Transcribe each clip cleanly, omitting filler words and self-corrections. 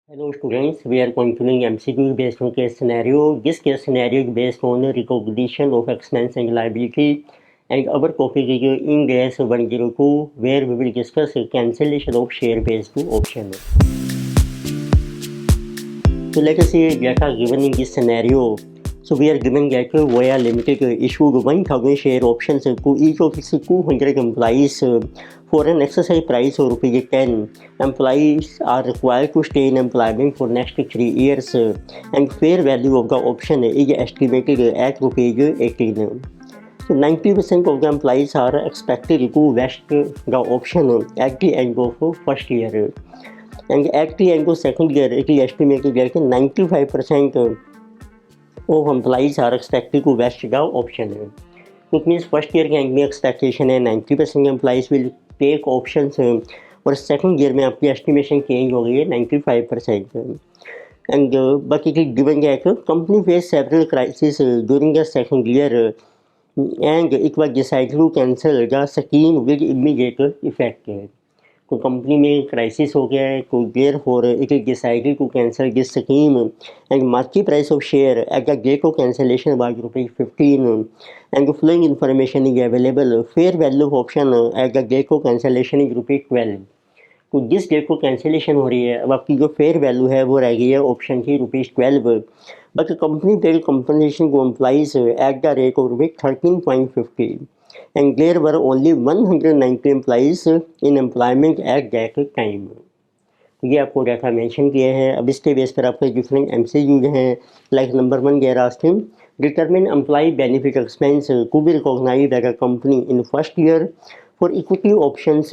Hello students, we are continuing MCQ based on case scenario. This case scenario is based on recognition of expense and liability, and our topic is in gas 102 where we will discuss cancellation of share based option. So let us see data given in this scenario. So we are given that Voya Limited issued 1000 share options to each of its 200 employees for an exercise price of ₹10. Employees are required to stay in employment for next 3 years and fair value of the option is estimated at ₹18. So 90% of the employees are expected to vest the option at the end of first year. And at the end of second year, it is estimated that 95% of employees are expected to vest the option. So it means first year के में expectation है 90% employees will take options और second year में आपकी estimation change हो गई है 95%. And but it is given that company faced several crises during the second year and it was decided to cancel the scheme with immediate effect. तो company में crisis हो गया है तो therefore it is decided to cancel this scheme and market price of share at the date of cancellation was ₹15 and the following information is available fair value of option at the date of cancellation is ₹12. तो जिस date को cancellation हो रही है अब आपकी जो fair value है वो रह गई है ऑप्शन की ₹12 but company paid compensation to employees at the rate of ₹13.50 and there were only 190 employees in employment at that time. ये आपको डाटा मेंशन किए हैं. अब इसके बेस पर आपके डिफरेंट MCQ हैं. लाइक नंबर 1 गैर asking determine employee benefit expense to be recognised by the company in first year for equity options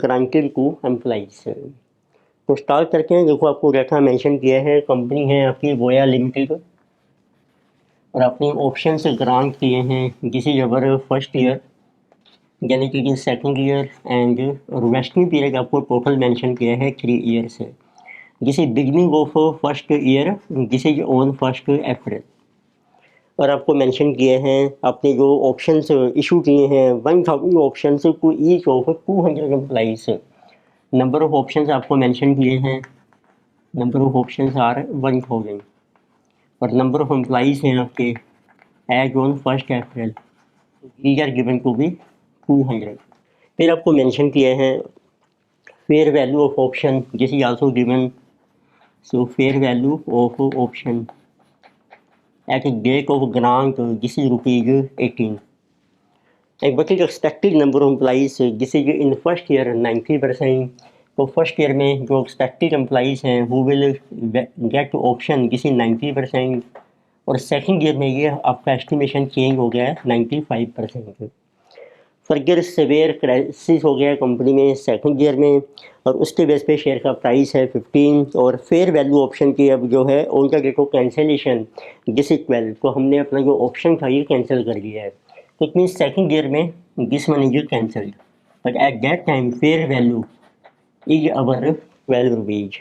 granted to employees. तो स्टार्ट करके हैं. देखो आपको डाटा मेंशन किया है. कंपनी है आपकी वोया लिमिटेड और आपने ऑप्शन से ग्रांट किए हैं किसी जबर फर्स्ट ईयर यानी कि second year and vesting period आपको टोटल मेंशन किया है 3 ईयर्स है. जिस beginning of first year this is on 1 अप्रैल और आपको मेंशन किए हैं आपने जो ऑप्शंस इशू किए हैं 1000 options to each of 200 employees. Number of options आपको मेंशन किए हैं. नंबर ऑफ ऑप्शंस आर 1000 और नंबर ऑफ एम्प्लॉइज हैं आपके as on 1 April. These are given to be 200. फिर आपको मेंशन किए हैं fair value of option this is also given. So fair value of option at date of grant this is ₹18. And what is expected number of employees this is in first year 90%. तो first year में जो expected employees हैं who will get option this is 90% और second year में ये आपका estimation change हो गया है 95%. फर्दर सेवेयर क्राइसिस हो गया कंपनी में सेकंड ईयर में और उसके बेस पे शेयर का प्राइस है 15 और फेयर वैल्यू ऑप्शन की अब जो है उनका देखो कैंसिलेशन दिस इज 12. तो हमने अपना जो ऑप्शन था ये कैंसिल कर दिया है. तो इट मीन्स सेकंड ईयर में this one is cancelled but at that time fair value is our ₹12.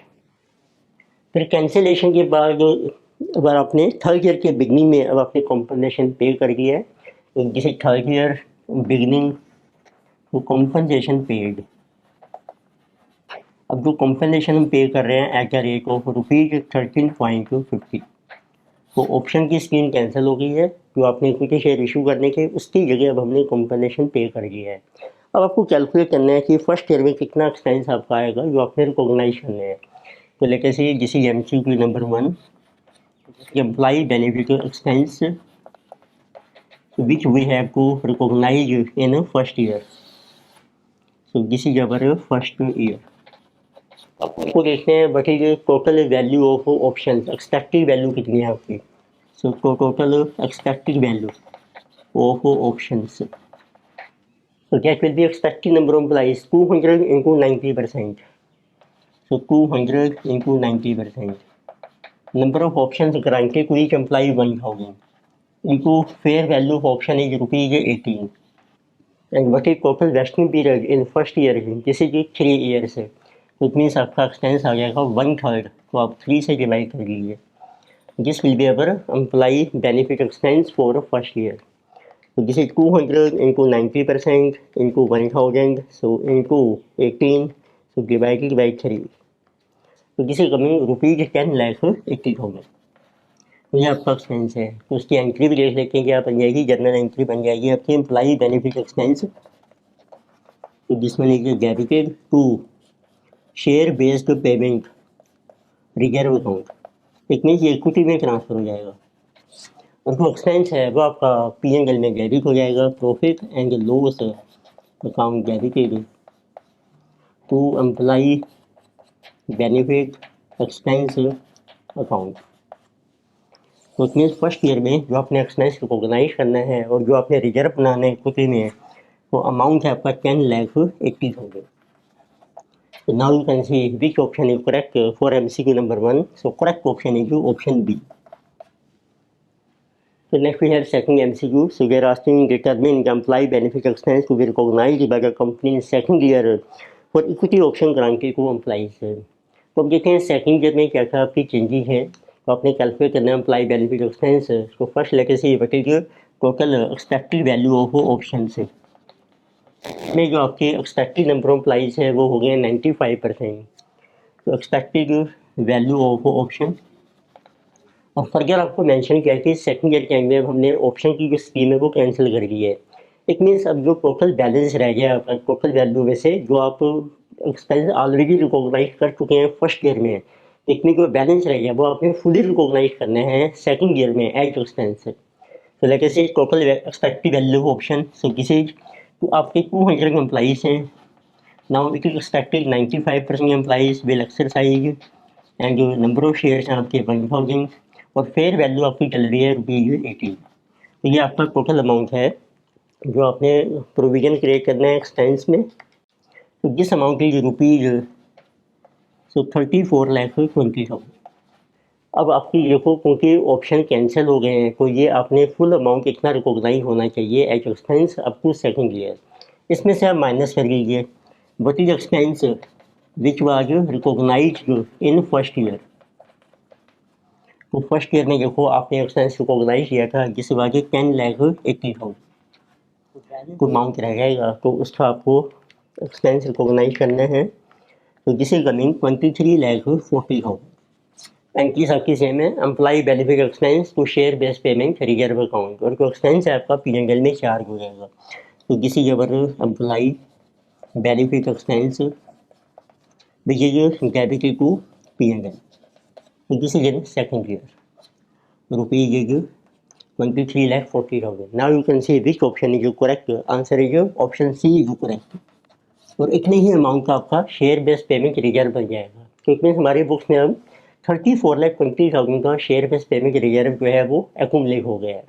फिर कैंसिलेशन के बाद अगर आपने थर्ड ईयर के बिगनिंग में अब आपने कॉम्पनसेशन पे कर दिया है this is third year beginning तो कॉम्पनसेशन पेड. अब जो कॉम्पनसेशन हम पे कर रहे हैं एट द रेट ऑफ ₹13.50. तो ऑप्शन की स्कीम कैंसिल हो गई है. जो आपने इक्विटी शेयर इशू करने के उसकी जगह अब हमने कॉम्पनसेशन पे कर दिया है. अब आपको कैलकुलेट करना है कि फर्स्ट ईयर में कितना एक्सपेंस आपका आएगा जो आपने रिकॉग्नाइज करना है. तो लेके से this is MCQ number 1 employee benefit expense which we have to recognize in first year. So this is our first year. आपको देखते हैं बट ये total value of option expected value कितनी है आपकी. So total expected value of options so that will be expected number of employees 200 into 90%. So 200 into 90%. Number of options granted to each employee 1000 into fair value of option is ₹18. And what is total vesting period in first year? This is 3 years है. तो it means आपका expense आ जाएगा 1/3. तो आप 3 से divide कर लीजिए. This will be our employ benefit expense for first year. So this is 200 into 90% into 1000. So into 18. So divided by 3. तो किसी कमिंग ₹10,80,000 ये आपका एक्सपेंस है। तो उसकी एंट्री भी देख लेते हैं क्या बन जाएगी, जर्नल एंट्री बन जाएगी आपकी एम्प्लॉई बेनिफिट एक्सपेंस, तो जिसमें लिखिए debited to share based payment reserve account, it means ये इक्विटी में ट्रांसफर हो जाएगा। और जो एक्सपेंस है वो आपका P&L में डेबिट हो जाएगा, profit and loss account debited to employee benefit expense account. तो इट मीन्स फर्स्ट ईयर में जो आपने एक्सपेंस रिकॉग्नाइज करना है और जो आपने रिजर्व बनाना है इक्विटी में, तो अमाउंट है आपका 10,80,000। So now you can see which option is correct for MCQ number 1. So correct option is option B. So next we have second MCQ. So we are asking determine the employee benefit expense to be recognized by the company in second year for equity option granted to employees. तो अब देखते हैं second year में क्या क्या आपकी changes हैं। तो आपने कैलकुलेट करना है एम्प्लॉय बेनिफिट एक्सपेंस। तो फर्स्ट लेके से what is total expected value of option से में जो आपके एक्सपेक्टेड नंबर ऑफ एम्प्लॉइज है वो हो गए 95%। तो एक्सपेक्टेड वैल्यू ऑफ ऑप्शन, और फर्दर आपको मेंशन किया कि सेकंड ईयर के अंदर हमने ऑप्शन की जो स्कीम है वो कैंसिल कर दी है। इट मीन्स अब जो टोटल बैलेंस रह गया आपका टोटल वैल्यू में से जो आप एक्सपेंस ऑलरेडी रिकॉग्नाइज कर चुके हैं फर्स्ट ईयर में, इट मीन जो बैलेंस रह गया वो आपने फुली रिकॉग्नाइज करने हैं सेकंड ईयर में एज एक्सपेंस। तो लेके से total expected value option, so this is तो आपके 200 एम्प्लॉइज हैं। Now it is expected 95% employees will exercise and जो नंबर ऑफ शेयर्स हैं आपके 1000 और फेयर वैल्यू आपकी चल रही है ₹80। तो ये आपका टोटल अमाउंट है जो आपने प्रोविज़न क्रिएट करना है एक्सपेंस में। तो जिस अमाउंट की रुपीज़ 34,20,000। अब आपकी देखो क्योंकि ऑप्शन कैंसिल हो गए हैं तो ये आपने फुल अमाउंट इतना रिकॉग्नाइज होना चाहिए as expense up to second year. इसमें से आप माइनस कर लीजिए what is expense which was recognised in first year. तो फर्स्ट ईयर में देखो आपने एक्सपेंस रिकॉग्नाइज किया था जिस वाज 10,80,000 तो अमाउंट रह जाएगा, तो उसका आपको एक्सपेंस रिकॉग्नाइज करना है। तो दिस इज कमिंग 23,40,000 एंड किस आपकी सेम है employee benefit expense to share based payment reserve account, और जो एक्सपेंस है आपका P&L में चार्ज हो जाएगा। तो this is our employ benefit expense which is debited to P&L। तो this is in second year rupees is 23,40,000। Now you can see which option is correct, answer is option C is correct. और इतने ही amount का आपका share based payment reserve बन जाएगा। तो it means हमारे books में अब 34,20,000 का शेयर बेस्ड पेमेंट रिजर्व जो है वो एक्यूमुलेट हो गया है।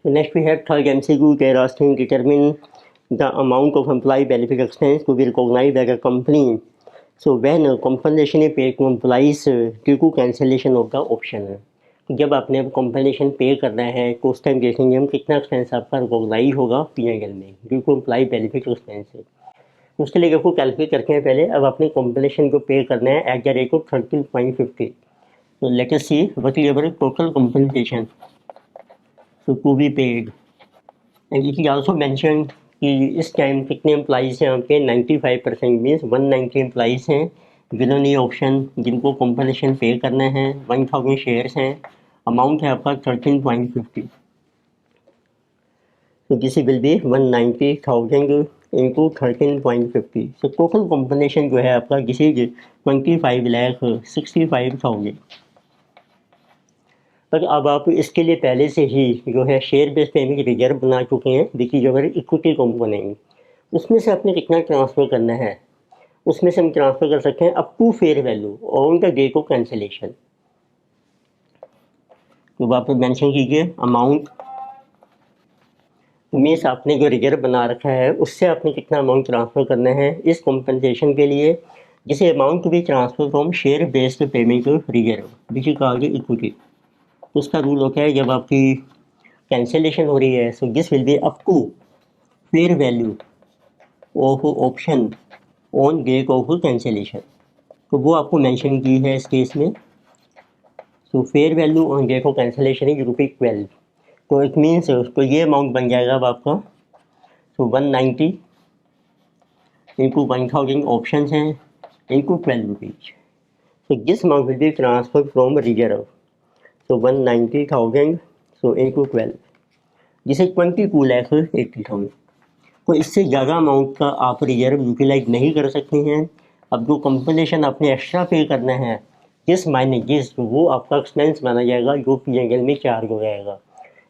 तो next we have third MCQ they are asking determine the amount of employ benefit expense to be recognised by the company so when compensation is paid to employees due to cancellation of the option. तो जब आपने compensation पे करना है तो उस time देखेंगे हम कितना एक्सपेंस आपका रिकॉग्नाइज होगा P&L में due to employ benefit expense. उसके लिए देखो कैलकुलेट करते हैं पहले। अब अपने कॉम्पनसेशन को पे करना है एट द रेट ऑफ 13.50। तो let us see what is our total compensation so to be paid and it is also mention कि इस टाइम कितने एम्प्लॉइज हैं आपके 95% मीन्स 190 एम्प्लॉइज हैं जिन्होंने ये ऑप्शन जिनको कॉम्पनसेशन पे करना है। 1000 शेयर्स हैं, अमाउंट है आपका 13.50। तो this will B 190,000 into 13.50। So total compensation जो है आपका दिस इज 25,65,000। पर अब आप इसके लिए पहले से ही जो है शेयर बेस्ड पेमेंट रिजर्व बना चुके हैं which is our equity component. उसमें से आपने कितना ट्रांसफ़र करना है, उसमें से हम ट्रांसफ़र कर सकते हैं up to fair value on the date of cancellation. तो आप मेंशन कीजिए अमाउंट मीन्स आपने जो रिजर्व बना रखा है उससे आपने कितना अमाउंट ट्रांसफ़र करना है इस कॉम्पनसेशन के लिए, जिसे amount to be transfer from share based payment reserve which is called equity. उसका रूल होता है जब आपकी कैंसिलेशन हो रही है so this will be up to fair value of option on date of cancellation. तो वो आपको मेंशन की है इस केस में। So fair value on date of cancellation is ₹12। तो इट मीन्स तो ये अमाउंट बन जाएगा अब आपका सो 190 इंटू 1000 ऑप्शन हैं into ₹12। So this amount will be transferred from reserve. So 190,000 so into 12, जिसे 22,80,000। तो इससे ज़्यादा अमाउंट का आप रिजर्व यूटिलाइज नहीं कर सकते हैं। अब जो कंपनसेशन आपने एक्स्ट्रा पे करना है, जिस मायने जिस वो आपका एक्सपेंस माना जाएगा, जो P&L में चार्ज हो जाएगा।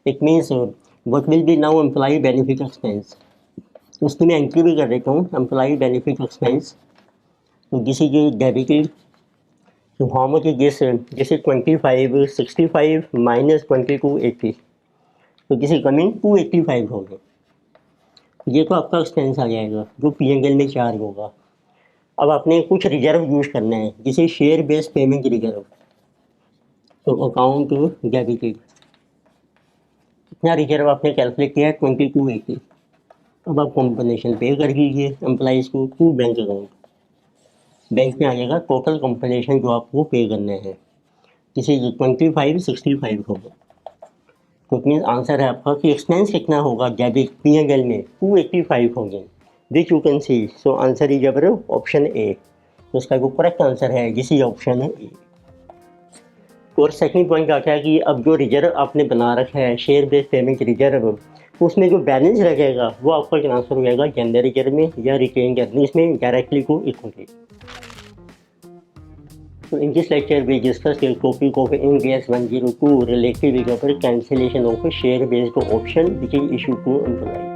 It means what will be now employee benefit expense. उसकी मैं एंट्री भी कर देता हूँ, एम्प्लॉई बेनिफिट एक्सपेंस। तो दिस इज डेबिटेड। तो how much is this, this is 2565 minus 2280, तो दिस इज कमिंग 285 होगा। ये तो आपका एक्सपेंस आ जाएगा जो P&L में चार्ज होगा। अब आपने कुछ रिजर्व यूज करना है, जिसे शेयर बेस्ड पेमेंट रिजर्व। तो अकाउंट डेबिटेड, कितना रिजर्व आपने कैलकुलेट किया है, 2280। अब आप कॉम्पनसेशन पे कर दीजिए एम्प्लॉइज़ को टू बैंक अकाउंट। बैंक में आ जाएगा टोटल कॉम्पनसेशन जो आपको पे करना है, जिसे 2565 होगा। तो मीन्स आंसर है आपका कि एक्सपेंस कितना होगा डेबिट P&L में, 285 होंगे, which you can C. So answer is our option A. तो इसका जो करेक्ट आंसर है जिस ऑप्शन है ए। और सेकंड पॉइंट आता है कि अब जो रिजर्व आपने बना रखा है शेयर बेस्ड पेमेंट रिजर्व, तो उसमें जो बैलेंस रहेगा वो आपका ट्रांसफर हो जाएगा जनरल रिजर्व में या रिटेन अर्निंग्स में directly to equity. So in this lecture we discussed the topic of Ind AS 102 related with cancellation of share based option which is issued to employee।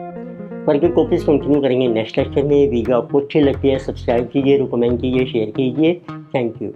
Further topics continue करेंगे next lecture में। Video आपको अच्छी लगती है subscribe कीजिए, recommend कीजिए, share कीजिए। Thank you.